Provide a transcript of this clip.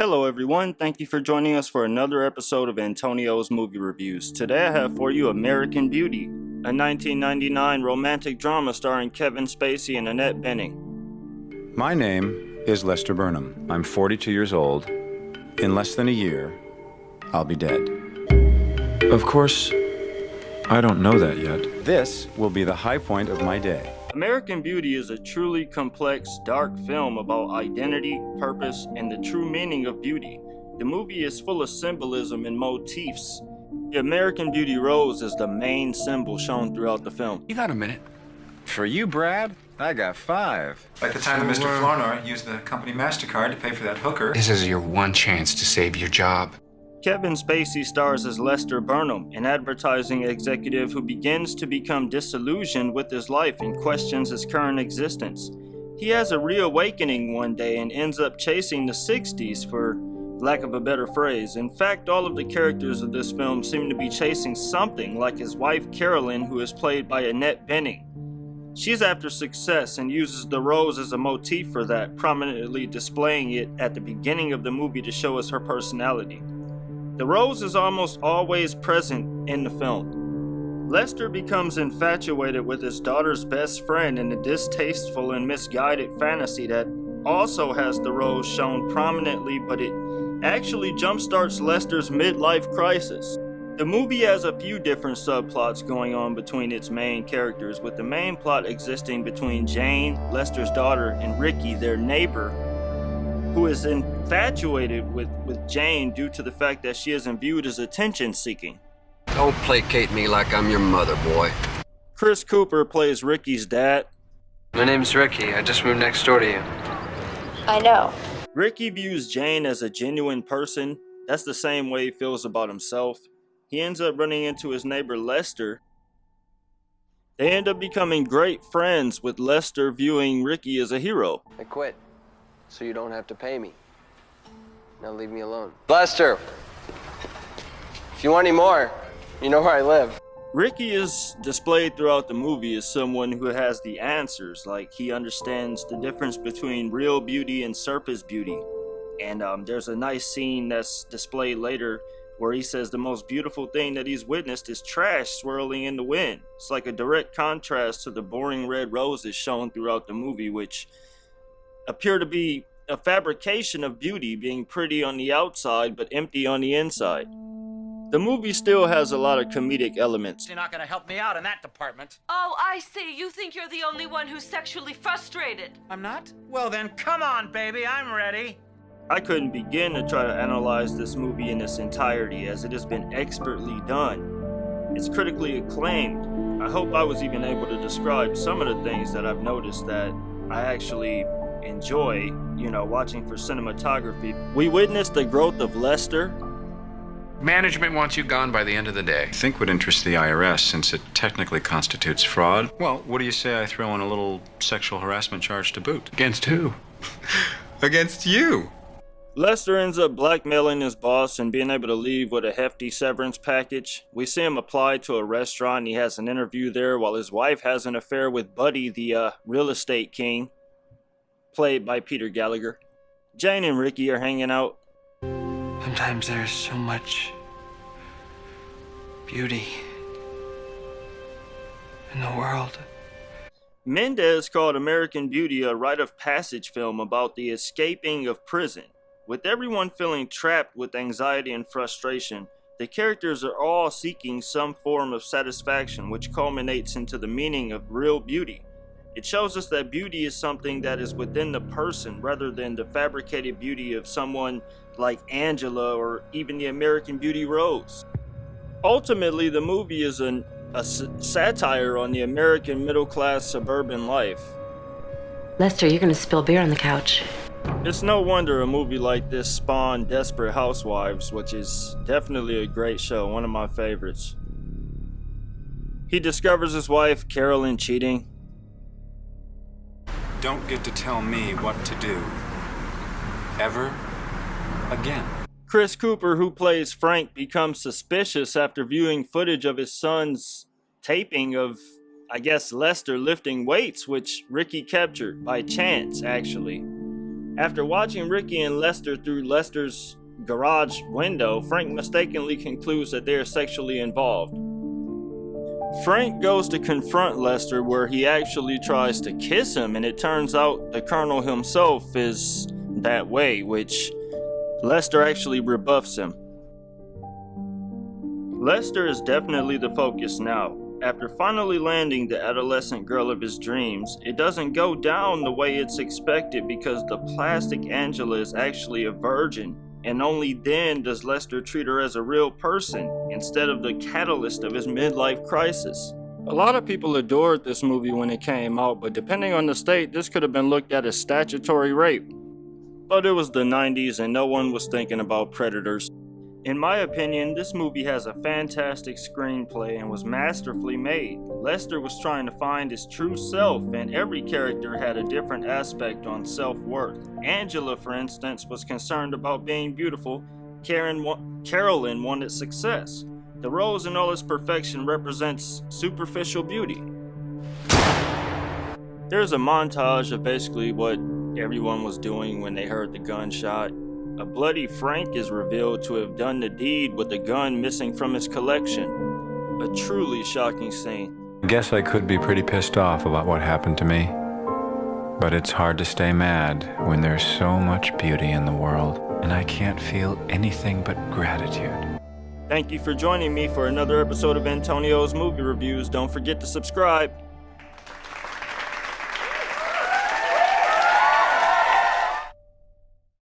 Hello everyone, thank you for joining us for another episode of Antonio's Movie Reviews. Today I have for you American Beauty, a 1999 romantic drama starring Kevin Spacey and Annette Bening. My name is Lester Burnham. I'm 42 years old. In less than a year, I'll be dead. Of course, I don't know that yet. This will be the high point of my day. American Beauty is a truly complex, dark film about identity, purpose, and the true meaning of beauty. The movie is full of symbolism and motifs. The American Beauty rose is the main symbol shown throughout the film. You got a minute? For you, Brad, I got 5. Like the time that Mr. Flournoy used the company MasterCard to pay for that hooker. This is your one chance to save your job. Kevin Spacey stars as Lester Burnham, an advertising executive who begins to become disillusioned with his life and questions his current existence. He has a reawakening one day and ends up chasing the 60s, for lack of a better phrase. In fact, all of the characters of this film seem to be chasing something, like his wife Carolyn, who is played by Annette Bening. She's after success and uses the rose as a motif for that, prominently displaying it at the beginning of the movie to show us her personality. The rose is almost always present in the film. Lester becomes infatuated with his daughter's best friend in a distasteful and misguided fantasy that also has the rose shown prominently, but it actually jumpstarts Lester's midlife crisis. The movie has a few different subplots going on between its main characters, with the main plot existing between Jane, Lester's daughter, and Ricky, their neighbor, who is infatuated with Jane due to the fact that she isn't viewed as attention-seeking. Don't placate me like I'm your mother, boy. Chris Cooper plays Ricky's dad. My name's Ricky. I just moved next door to you. I know. Ricky views Jane as a genuine person. That's the same way he feels about himself. He ends up running into his neighbor Lester. They end up becoming great friends, with Lester viewing Ricky as a hero. I quit, so you don't have to pay me. Now leave me alone. Lester! If you want any more, you know where I live. Ricky is displayed throughout the movie as someone who has the answers, like he understands the difference between real beauty and surface beauty. And there's a nice scene that's displayed later where he says the most beautiful thing that he's witnessed is trash swirling in the wind. It's like a direct contrast to the boring red roses shown throughout the movie, which appear to be a fabrication of beauty, being pretty on the outside but empty on the inside. The movie still has a lot of comedic elements. You're not gonna help me out in that department. Oh, I see. You think you're the only one who's sexually frustrated. I'm not? Well then, come on, baby, I'm ready. I couldn't begin to try to analyze this movie in its entirety, as it has been expertly done. It's critically acclaimed. I hope I was even able to describe some of the things that I've noticed that I actually enjoy, watching for cinematography. We witnessed the growth of Lester. Management wants you gone by the end of the day. I think would interest the IRS, since it technically constitutes fraud. Well, what do you say I throw in a little sexual harassment charge to boot? Against who? Against you! Lester ends up blackmailing his boss and being able to leave with a hefty severance package. We see him apply to a restaurant and he has an interview there while his wife has an affair with Buddy, the real estate king, played by Peter Gallagher. Jane and Ricky are hanging out. Sometimes there's so much beauty in the world. Mendes called American Beauty a rite of passage film about the escaping of prison. With everyone feeling trapped with anxiety and frustration, the characters are all seeking some form of satisfaction, which culminates into the meaning of real beauty. It shows us that beauty is something that is within the person rather than the fabricated beauty of someone like Angela or even the American Beauty Rose. Ultimately, the movie is a satire on the American middle-class suburban life. Lester, you're gonna spill beer on the couch. It's no wonder a movie like this spawned Desperate Housewives, which is definitely a great show, one of my favorites. He discovers his wife, Carolyn, cheating. Don't get to tell me what to do. Ever again. Chris Cooper, who plays Frank, becomes suspicious after viewing footage of his son's taping of, Lester lifting weights, which Ricky captured by chance, actually. After watching Ricky and Lester through Lester's garage window, Frank mistakenly concludes that they are sexually involved. Frank goes to confront Lester, where he actually tries to kiss him, and it turns out the Colonel himself is that way, which Lester actually rebuffs him. Lester is definitely the focus now. After finally landing the adolescent girl of his dreams, it doesn't go down the way it's expected because the plastic Angela is actually a virgin, and only then does Lester treat her as a real person instead of the catalyst of his midlife crisis. A lot of people adored this movie when it came out, but depending on the state, this could have been looked at as statutory rape. But it was the 90s and no one was thinking about predators. In my opinion, this movie has a fantastic screenplay and was masterfully made. Lester was trying to find his true self, and every character had a different aspect on self-worth. Angela, for instance, was concerned about being beautiful. Carolyn wanted success. The rose in all its perfection represents superficial beauty. There's a montage of basically what everyone was doing when they heard the gunshot. A bloody Frank is revealed to have done the deed with the gun missing from his collection. A truly shocking scene. I guess I could be pretty pissed off about what happened to me. But it's hard to stay mad when there's so much beauty in the world, and I can't feel anything but gratitude. Thank you for joining me for another episode of Antonio's Movie Reviews. Don't forget to subscribe.